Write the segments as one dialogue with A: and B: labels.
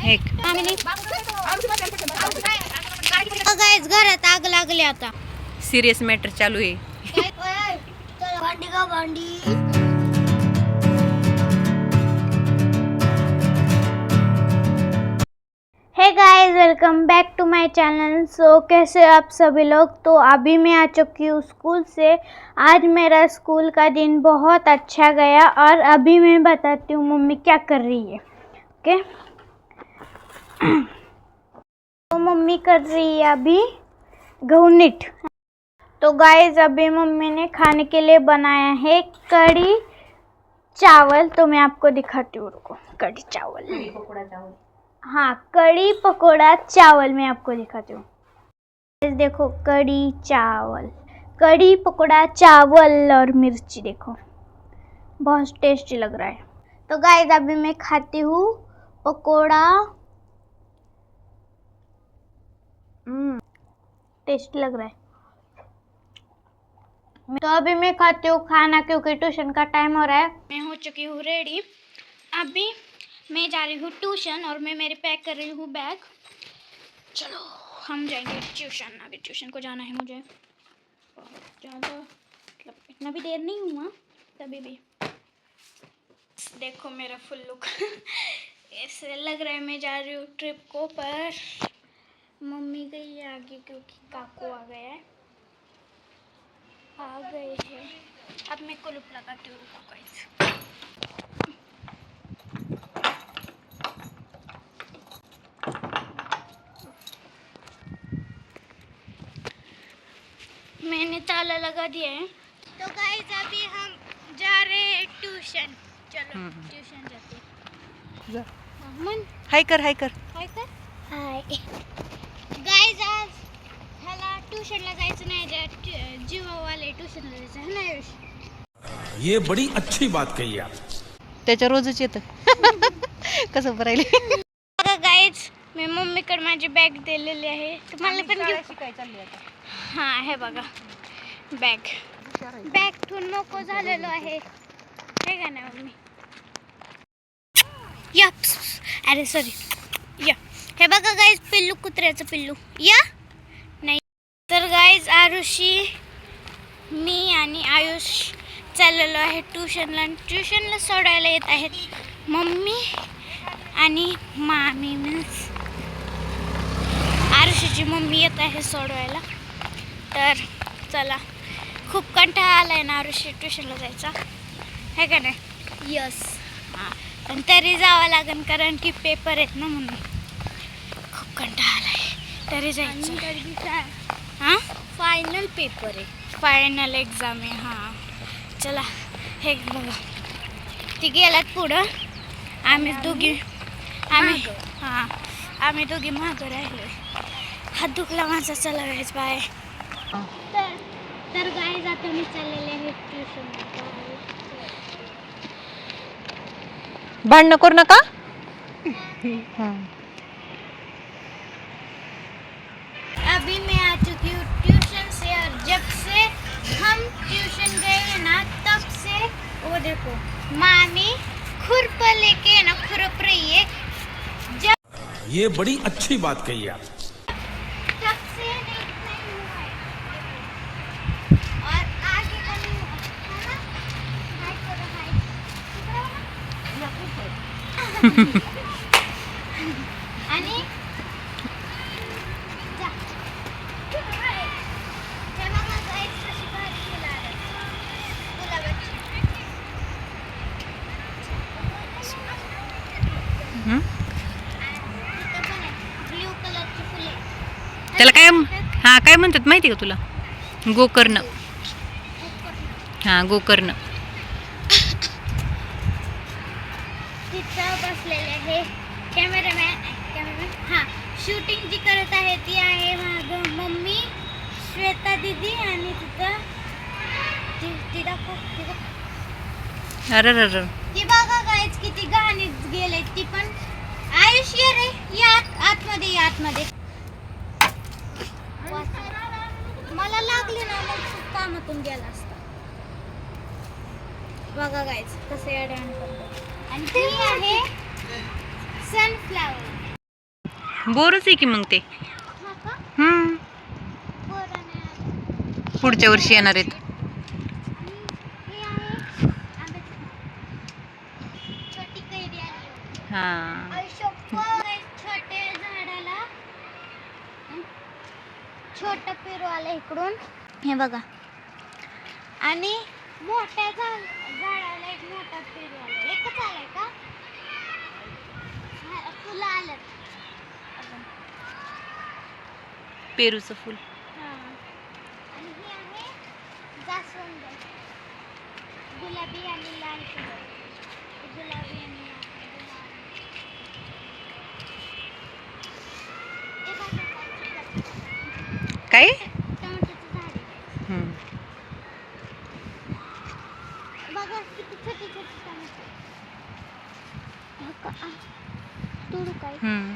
A: एक
B: गाइस घरात आग लागली आता.
A: सिरियस मॅटर चालू आहे.
B: भांडी का भांडी. Hey guys welcome back to my channel. So कैसे आप सभी लोग. तो अभी मैं आ चुकी हूँ स्कूल से. आज मेरा स्कूल का दिन बहुत अच्छा गया और अभी मैं बताती हूँ मम्मी क्या कर रही है. ओके तो मम्मी कर रही है अभी घउनीट. तो गाइस अभी मम्मी ने खाने के लिए बनाया है कड़ी चावल. तो मैं आपको दिखाती हूँ. रुको. कड़ी चावल. हाँ कड़ी पकोड़ा चावल मैं आपको दिखाती हूँ. देखो कड़ी चावल, कड़ी पकोड़ा चावल और मिर्ची देखो बहुत टेस्टी लग रहा है. तो गाइस अभी मैं खाती हूँ पकोड़ा. टेस्टी लग रहा है. तो अभी मैं खाती हूँ खाना क्योंकि ट्यूशन का टाइम हो रहा है. मैं हो चुकी हूँ रेडी. अभी मैं जा रही हूँ ट्यूशन और मैं मेरे पैक कर रही हूँ बैग. चलो हम जाएंगे ट्यूशन. अभी ट्यूशन को जाना है मुझे. बहुत ज़्यादा मतलब इतना भी देर नहीं हुआ तभी भी. देखो मेरा फुल लुक. ऐसे लग रहा है मैं जा रही हूँ ट्रिप को. पर मम्मी गई है आगे क्योंकि काकू आ गया है. आ गए हैं. अब मैं क्लिप लगाती हूँ. रुको गाइस. मैंने ताला लगा दिया है. तो गाइस अभी हम जा रहे हैं ट्यूशन. चलो ट्यूशन जाते हैं. मन
A: हाय कर हाय कर.
B: हाय कर. हाय गाइस आज ह्याला ट्यूशनला जायचं नाही. जीवावाले ट्यूशनला जायचं है ना आयुष.
C: ये बड़ी अच्छी बात कही आप.
A: त्याच्या रोजच येतं. कसं भरायले.
B: बघा गाइस मी मम्मीकडे माझी बॅग दिलेली आहे. तुम्हाला पण घेऊ.
A: काय चालली आता.
B: हां हे बघा बॅग. बॅग ठेवून नको झालेलो आहे. हे का नाही मम्मी. या अरे सॉरी. या हे बघा गाइस पिल्लू. कुत्र्याचं पिल्लू. या नाही तर गाइस आरुषी मी आणि आयुष चाललेलो आहे ट्यूशनला. ट्यूशनला सोडायला येत आहेत मम्मी आणि मामी. मीन्स आरुषीची मम्मी येत आहे सोडवायला. तर चला खूप कंटाळा आलाय ना आरुषी ट्यूशनला जायचा है का नाही. यस हां पण तरी जावं लागेल कारण की पेपर आहेत ना म्हणून. खूप कंटाळा आलाय तरी जायचं. हां फायनल पेपर आहे. फायनल एक्झाम आहे. हां चला हे बघा ती गेल्यात पुढं. आम्ही दोघी आम्ही दोघी मागं राहिलो. हात दुखला माझा. चला गाइस बाय. तर गाइस आता मी चाललेले आहे ट्यूशनला.
A: भांडण करू नका.
B: अभी मैं आ चुकी हूँ ट्यूशन से. और जब से हम ट्यूशन गए ना तब से वो देखो मामी खुरप लेके ना खुरप रही है. जब
C: ये बड़ी अच्छी बात कही आप.
B: तब से नहीं हुआ है. और आगे का नहीं हुआ है ना. हाय करो हाय. आणि जा. हे बघा गाइस कशी भारी फुलं आलेत. गुलाबाची. इथं पण आहे ब्ल्यू कलरची फुले.
A: त्याला काय हा काय म्हणतात माहिती का तुला. गोकर्ण. हा गोकर्ण.
B: तिथं बसलेले आहे कॅमेरामॅन. हां शूटिंग जी करत आहे ती आहे मागं मम्मी श्वेता दीदी. आणि तिथं ती दाखव.
A: अरे
B: ती बघा गाइस किती गाणी गेले. ती पण आयुष्य रे या आतमध्ये या आतमध्ये. मला लागली ना मग कामातून गेला असता. बघा गाइस कसं ॲडवान्स करतो. आणि ती आहे सनफ्लावर.
A: बोरच आहे की मग ते.
B: हा का?
A: हम्म.
B: बोरं नाही आलं.
A: पुढच्या वर्षी येणार आहेत.
B: आणि हे आहे आंब्याचं झाड. छोटी कैरी आली.
A: हा.
B: छोटे झाडाला छोट पेरू आलं इकडून, हे बघा. आणि मोठ्या झाडाला एक मोठा पेरू आला. एकच आलाय का? फुलं आलं.
A: पेरूचं फुल.
B: आणि ही आहे जास्वंद, गुलाबी आणि लाल फुलं. गुलाबी आणि लाल.
A: काय?
B: टोमॅटोचं झाड आहे.
A: हम्म.
B: बघा किती छोटे छोटे टोमॅटो. तोडू काय?
A: हम्म.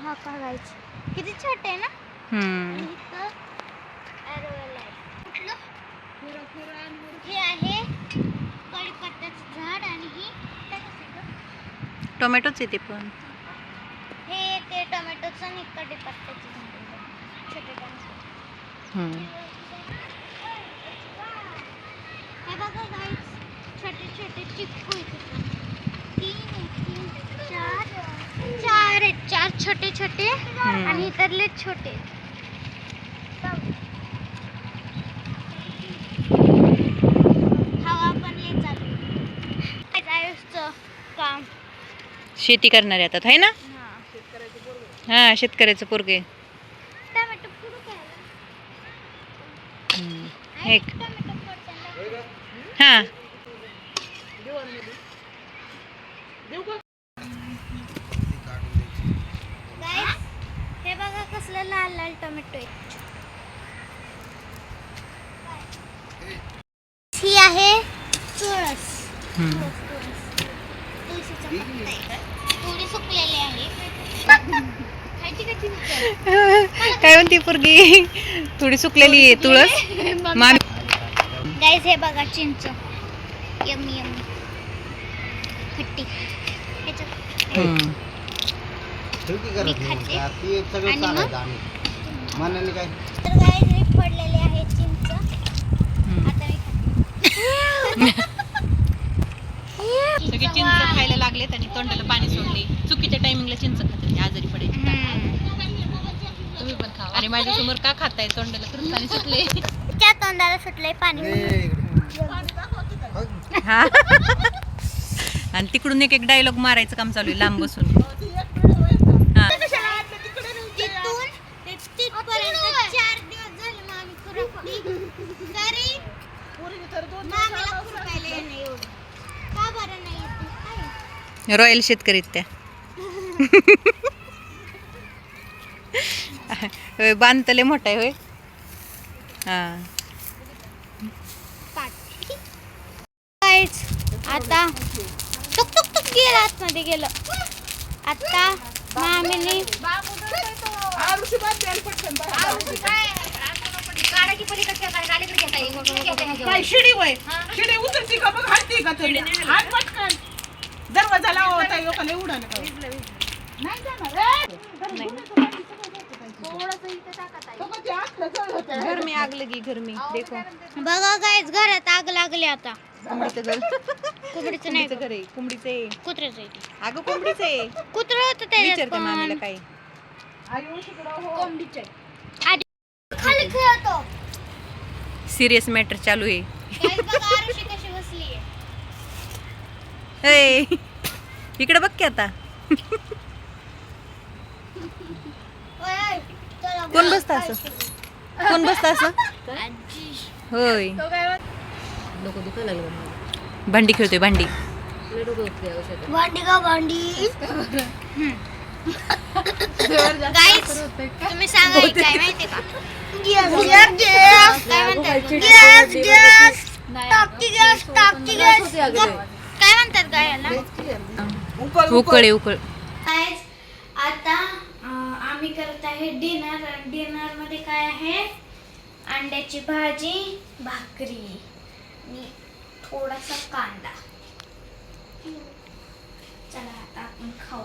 B: हा काढायचं. किती छोटे आहे ना.
A: हम्म.
B: इथं ॲरोवेला आहे. हे आहे कढीपत्त्याचं झाड आणि ही
A: टोमॅटोच आहे ते पण.
B: हे ते टोमॅटोचं आणि कढीपत्त्याचं झाड आहे. छोटे टोमॅटो.
A: हम्म.
B: हे बघा गाईस, छोटे छोटे चिक्कू आहेत. चार छोटे छोटे आणि इतरले छोटे. हवा पण लय चालू आहे. काम.
A: शेती करणारे आता आहे ना. हा शेतकऱ्याचं पोरगे.
B: टोमॅटो पुढे काय?
A: एक
B: टोमॅटो पडताना.
A: हा.
B: गाईस, हे बघा कसलं लाल लाल टोमॅटो आहे. ही आहे तुळस.
A: हम्म.
B: तुळशीचा पत्ता आहे. थोडी सुकलेली आहे.
A: काय म्हणती पोरगी? थोडी सुकलेली आहे तुळस. मामी.
B: गाईस, हे बघा चिंच. Yummy yummy. खट्टी.
A: हम्म.
B: मी खाते. आणि मग
D: काय
B: तर गाईस, हे पडलेले आहे चिंच. आता मी खाते.
A: सगळे चिंच खायला लागलेत आणि तोंडाला पाणी सोडले. चुकीच्या टायमिंगला चिंच खाते, आजारी पडायची. तुम्ही पण खा. आणि माझ्यासमोर का खाताय? तोंडाला खरंच पाणी सुटले.
B: त्या तोंडाला सुटलंय पाणी.
A: हा. आणि तिकडून एक एक डायलॉग मारायचं काम चालू आहे लांब बसून. हा.
B: तिथून तिथपर्यंत 4 दिवस झाले मामी खुरपली. तरी मामीला खुरपायला येणं एवढं. का बरं नाही येत? काय?
A: रॉयल शेतकरी त्या. होय, बांधतले मोठा आहे होय. हा.
B: आता टुक टुक टुक गेलं, आतमध्ये गेलं. आता मामीने
E: शिडी वय शिडी उतरती का बघ हलती का तरी हात पटकन दरवाजा लावता लोकांना उडा नका नाही जाणार
A: घर में आग लगी, घर में देखो.
B: बघा गाईज, घरात आग लागली आता.
A: कोंबडीचं घर.
B: कुबडीचं नाही,
A: कोंबडीचं घर आहे. कोंबडीचं आहे.
B: कुत्र्याचं आहे ते.
A: अगं कोंबडीचं आहे.
B: कुत्रं होतं त्याच्यात
A: विचारते मामीला
B: पण.
A: काय.
B: खाली खेळतो.
A: सिरियस मॅटर चालू आहे.
B: गाईज, बघा आरुषी कशी बसली आहे.
A: ए, इकडे बघ की आता. कोण बसतं असं? कोण बसतं असं? होय, भांडी खेळतोय. भांडी
B: भांडी का भांडी. गाईज, तुम्ही सांगा हे काय माहितीये का? काय म्हणतात? काय म्हणतात गायला?
A: उकळ उकळ.
B: गाईज, आता आम्ही करत आहे डिनर. डिनर मध्ये काय आहे? अंड्याची भाजी, भाकरी आणि थोडासा कांदा. चला आता आपण खाऊ.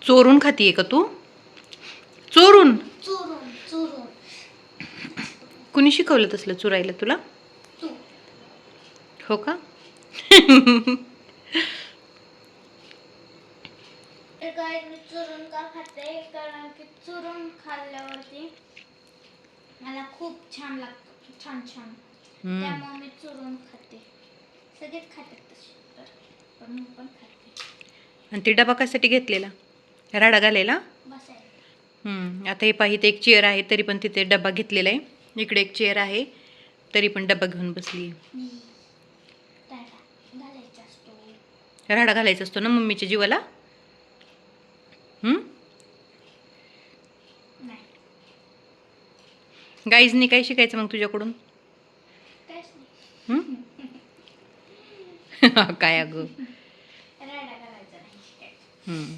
A: चोरून खातीये का तू? चोरून? कुणी शिकवलं तसलं चुरायला तुला? हो का?
B: चुरून का खाते? कारण की चुरून खाल्ल्यावरती मला खूप छान लागतं, छान छान. त्यामुळे मी चुरून खाते. सगळेच खातात तसे तर, पण मी पण खाते.
A: आणि ते डबा कशासाठी घेतलेला? राडा घालायला?
B: बसायला.
A: आता हे पाहिजे एक चेअर आहे तरी पण तिथे डबा घेतलेला आहे. इकडे एक चेअर आहे तरी पण डबा घेऊन बसली.
B: घालायचा असतो.
A: राडा घालायचा असतो ना मम्मीच्या जीवाला?
B: नाही,
A: गाईजनी काय शिकायचं मग तुझ्याकडून?
B: काहीच नाही.
A: काय अगं?
B: राडा घालायचा नाही.
A: हम्म.